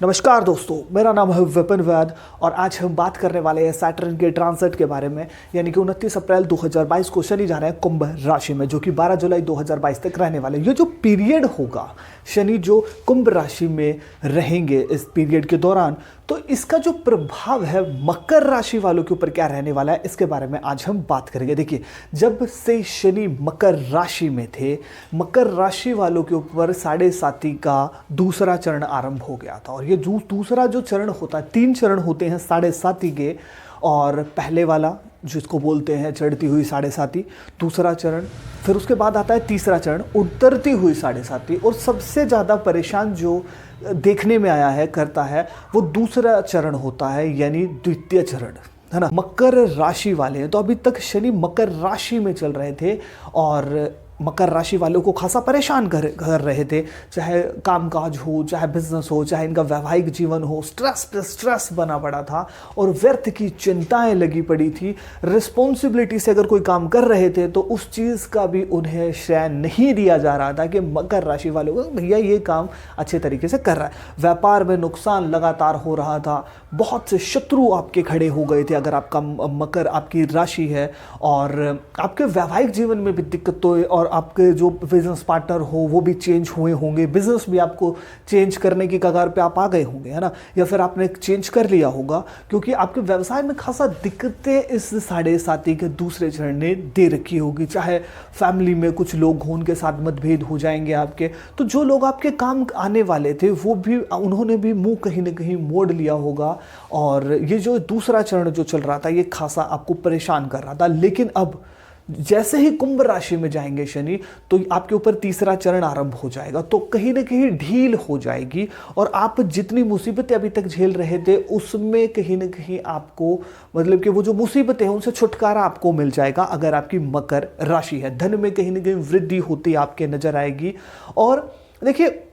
नमस्कार दोस्तों, मेरा नाम है विपिन वैद और आज हम बात करने वाले हैं सैटर्न के ट्रांजिट के बारे में। यानी कि 29 अप्रैल 2022 को शनि जा रहे हैं कुंभ राशि में, जो कि 12 जुलाई 2022 तक रहने वाले। ये जो पीरियड होगा, शनि जो कुंभ राशि में रहेंगे इस पीरियड के दौरान, तो इसका जो प्रभाव है मकर राशि वालों के ऊपर क्या रहने वाला है, इसके बारे में आज हम बात करेंगे। देखिए, जब से शनि मकर राशि में थे, मकर राशि वालों के ऊपर 7.5 का दूसरा चरण आरंभ हो गया था। और ये दूसरा जो चरण होता है, 3 चरण होते हैं 7.5 के। और पहले वाला जिसको बोलते हैं चढ़ती हुई 7.5, दूसरा चरण, फिर उसके बाद आता है तीसरा चरण उतरती हुई 7.5। और सबसे ज़्यादा परेशान जो देखने में आया है करता है वो दूसरा चरण होता है, यानी द्वितीय चरण, है ना। मकर राशि वाले हैं तो अभी तक शनि मकर राशि में चल रहे थे और मकर राशि वालों को खासा परेशान कर रहे थे। चाहे कामकाज हो, चाहे बिजनेस हो, चाहे इनका वैवाहिक जीवन हो, स्ट्रेस पे स्ट्रेस बना पड़ा था और व्यर्थ की चिंताएं लगी पड़ी थी। रिस्पॉन्सिबिलिटी से अगर कोई काम कर रहे थे तो उस चीज़ का भी उन्हें श्रेय नहीं दिया जा रहा था कि मकर राशि वालों को भैया ये काम अच्छे तरीके से कर रहा है। व्यापार में नुकसान लगातार हो रहा था, बहुत से शत्रु आपके खड़े हो गए थे अगर आपका मकर आपकी राशि है। और आपके वैवाहिक जीवन में भी दिक्कत तो, और आपके जो बिजनेस पार्टनर हो वो भी चेंज हुए होंगे, बिजनेस भी आपको चेंज करने की कगार पे आप आ गए होंगे, है ना। या फिर आपने चेंज कर लिया होगा, क्योंकि आपके व्यवसाय में खासा दिक्कतें इस 7.5 के दूसरे चरण ने दे रखी होगी। चाहे फैमिली में कुछ लोग हों, उनके साथ मतभेद हो जाएंगे आपके, तो जो लोग आपके काम आने वाले थे वो भी, उन्होंने भी मुंह कहीं ना कहीं मोड़ लिया होगा। और ये जो दूसरा चरण जो चल रहा था ये खासा आपको परेशान कर रहा था। लेकिन अब जैसे ही कुंभ राशि में जाएंगे शनि, तो आपके ऊपर तीसरा चरण आरंभ हो जाएगा, तो कहीं ना कहीं ढील हो जाएगी। और आप जितनी मुसीबतें अभी तक झेल रहे थे उसमें कहीं ना कहीं आपको, मतलब कि वो जो मुसीबतें हैं उनसे छुटकारा आपको मिल जाएगा अगर आपकी मकर राशि है। धन में कहीं ना कहीं वृद्धि होती आपके नजर आएगी। और देखिए,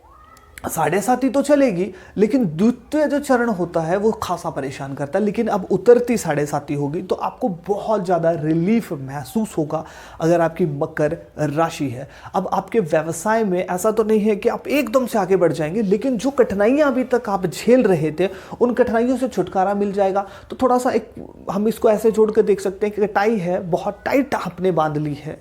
7.5 तो चलेगी, लेकिन द्वितीय जो चरण होता है वो खासा परेशान करता है। लेकिन अब उतरती 7.5 होगी तो आपको बहुत ज़्यादा रिलीफ महसूस होगा अगर आपकी मकर राशि है। अब आपके व्यवसाय में ऐसा तो नहीं है कि आप एकदम से आगे बढ़ जाएंगे, लेकिन जो कठिनाइयाँ अभी तक आप झेल रहे थे उन कठिनाइयों से छुटकारा मिल जाएगा। तो थोड़ा सा एक, हम इसको ऐसे जोड़ कर देख सकते हैं कि टाई है, बहुत टाइट आपने बांध ली है,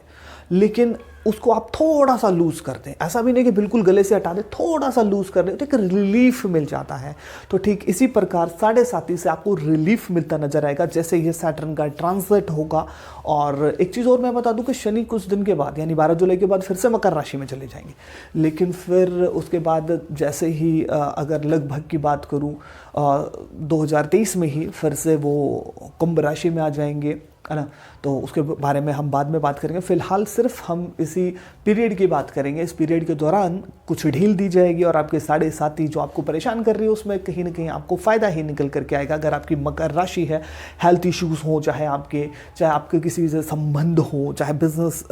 लेकिन उसको आप थोड़ा सा लूज कर दें। ऐसा भी नहीं कि बिल्कुल गले से हटा दें, थोड़ा सा लूज कर दें तो एक रिलीफ मिल जाता है। तो ठीक इसी प्रकार 7.5 से आपको रिलीफ मिलता नजर आएगा जैसे ये सैटर्न का ट्रांजिट होगा। और एक चीज़ और मैं बता दूं कि शनि कुछ दिन के बाद, यानी 12 जुलाई के बाद फिर से मकर राशि में चले जाएंगे। लेकिन फिर उसके बाद जैसे ही अगर लगभग की बात करूँ 2023 में ही फिर से वो कुंभ राशि में आ जाएंगे, है ना। तो उसके बारे में हम बाद में बात करेंगे। फिलहाल सिर्फ हम इसी पीरियड की बात करेंगे। इस पीरियड के दौरान कुछ ढील दी जाएगी और आपके 7.5 जो आपको परेशान कर रही है उसमें कहीं ना कहीं आपको फ़ायदा ही निकल करके आएगा। अगर आपकी मकर राशि है, हेल्थ इश्यूज़ हो, चाहे आपके किसी से संबंध हो, चाहे बिजनेस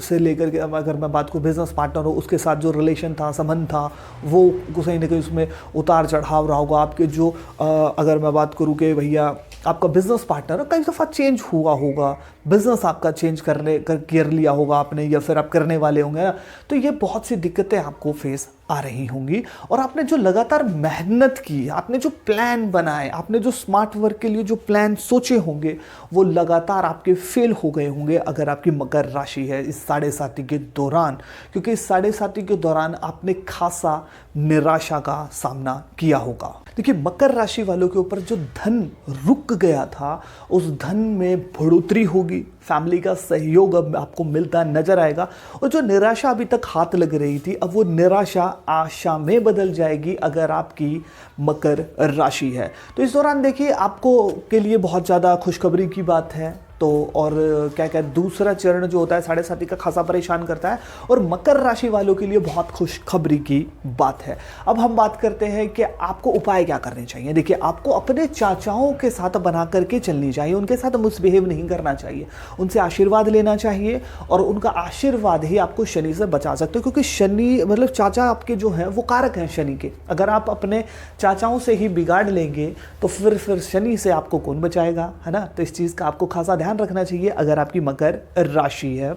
से लेकर के, अगर मैं बात करूँ बिजनेस पार्टनर हो, उसके साथ जो रिलेशन था, संबंध था, वो कहीं ना कहीं उसमें उतार चढ़ाव रहा होगा। आपके जो अगर मैं बात करूँ कि भैया आपका बिजनेस पार्टनर कई दफ़ा चेंज हुआ होगा, बिजनेस आपका चेंज कर लिया होगा आपने, या फिर आप करने वाले होंगे ना, तो ये बहुत सी दिक्कतें आपको फेस आ रही होंगी। और आपने जो लगातार मेहनत की, आपने जो प्लान बनाए, आपने जो स्मार्ट वर्क के लिए जो प्लान सोचे होंगे, वो लगातार आपके फेल हो गए होंगे अगर आपकी मकर राशि है इस 7.5 के दौरान। क्योंकि इस 7.5 के दौरान आपने खासा निराशा का सामना किया होगा। देखिए, मकर राशि वालों के ऊपर जो धन रुक गया था उस धन में बढ़ोतरी होगी, फैमिली का सहयोग अब आपको मिलता नजर आएगा। और जो निराशा अभी तक हाथ लग रही थी, अब वो निराशा आशा में बदल जाएगी अगर आपकी मकर राशि है। तो इस दौरान देखिए, आपको के लिए बहुत ज़्यादा खुशखबरी की बात है। तो और क्या क्या दूसरा चरण जो होता है 7.5 का खासा परेशान करता है, और मकर राशि वालों के लिए बहुत खुशखबरी की बात है। अब हम बात करते हैं कि आपको उपाय क्या करने चाहिए। देखिए, आपको अपने चाचाओं के साथ बना करके चलनी चाहिए, उनके साथ मिसबिहेव नहीं करना चाहिए, उनसे आशीर्वाद लेना चाहिए। और उनका आशीर्वाद ही आपको शनि से बचा सकते हो, क्योंकि शनि मतलब चाचा आपके जो हैं वो कारक हैं शनि के। अगर आप अपने चाचाओं से ही बिगाड़ लेंगे तो फिर शनि से आपको कौन बचाएगा, है ना। तो इस चीज़ का आपको खासा ध्यान रखना चाहिए अगर आपकी मकर राशि है।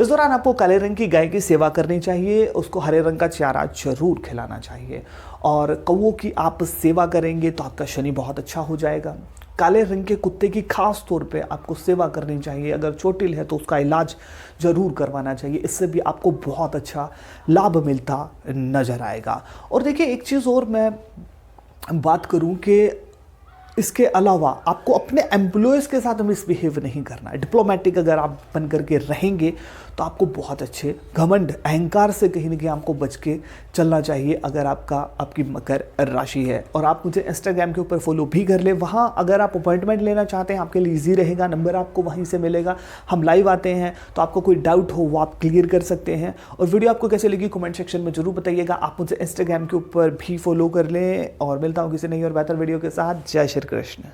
इस दौरान आपको काले रंग की गाय की सेवा करनी चाहिए, उसको हरे रंग का चारा जरूर खिलाना चाहिए। और कौवों की आप सेवा करेंगे तो आपका शनि बहुत अच्छा हो जाएगा। काले रंग के कुत्ते की खास तौर पे आपको सेवा करनी चाहिए, अगर चोटिल है तो उसका इलाज जरूर करवाना चाहिए, इससे भी आपको बहुत अच्छा लाभ मिलता नजर आएगा। और देखिए एक चीज़ और मैं बात करूं कि इसके अलावा आपको अपने एम्प्लॉयज़ के साथ मिसबिहेव नहीं करना है। डिप्लोमेटिक अगर आप बन करके रहेंगे तो आपको बहुत अच्छे घमंड अहंकार से कहीं ना कहीं आपको बच के चलना चाहिए, अगर आपकी मकर राशि है। और आप मुझे इंस्टाग्राम के ऊपर फॉलो भी कर ले, वहाँ अगर आप अपॉइंटमेंट लेना चाहते हैं आपके लिए ईजी रहेगा, नंबर आपको वहीं से मिलेगा। हम लाइव आते हैं तो आपको कोई डाउट हो वो आप क्लियर कर सकते हैं। और वीडियो आपको कैसे लगी कमेंट सेक्शन में जरूर बताइएगा। आप मुझे इंस्टाग्राम के ऊपर भी फॉलो कर लें और मिलता हूँ किसी नई और बेहतर वीडियो के साथ। जय श्री कृष्ण।